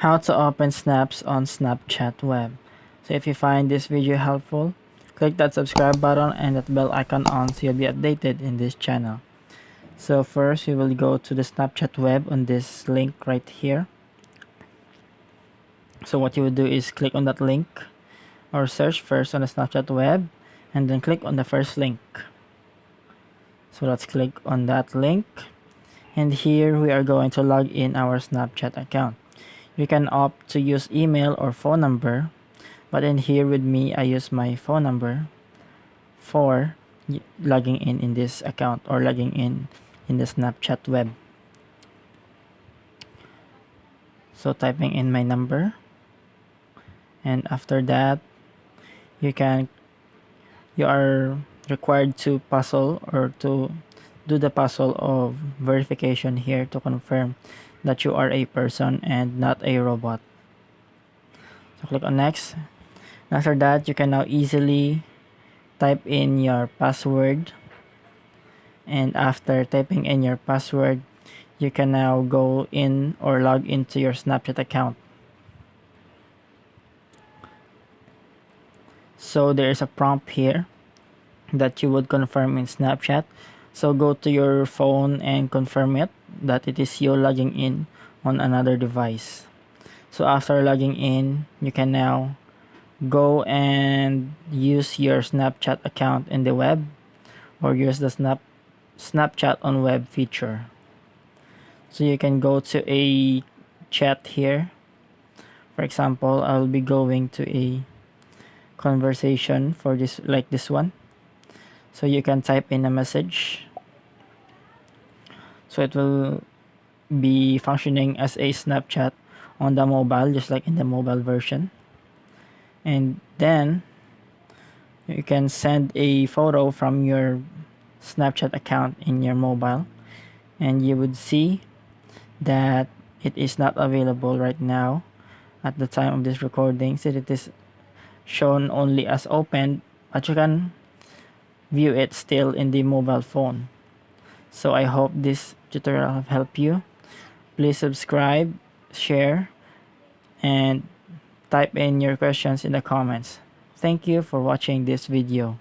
How to open snaps on Snapchat web. So if you find this video helpful, click that subscribe button and that bell icon on so you'll be updated in this channel. So first we will go to the Snapchat web on this link right here. So what you will do is click on that link or search first on the Snapchat web and then click on the first link. So let's click on that link, and here we are going to log in our Snapchat account. You can opt to use email or phone number, but in here with me I use my phone number for logging in this account or logging in the Snapchat web. So typing in my number, and after that you are required to puzzle or to do the puzzle of verification here to confirm that you are a person and not a robot. So click on next. After that, you can now easily type in your password, and after typing in your password you can now go in or log into your Snapchat account. So there is a prompt here that you would confirm in Snapchat. So go to your phone and confirm it that it is you logging in on another device. So after logging in, you can now go and use your Snapchat account in the web or use the Snapchat on web feature. So you can go to a chat here. For example, I'll be going to a conversation for this, like this one. So you can type in a message. So it will be functioning as a Snapchat on the mobile, just like in the mobile version. And then you can send a photo from your Snapchat account in your mobile, and you would see that it is not available right now at the time of this recording, so it is shown only as open, but you can view it still in the mobile phone. So I hope this tutorial have helped you. Please subscribe, share, and type in your questions in the comments. Thank you for watching this video.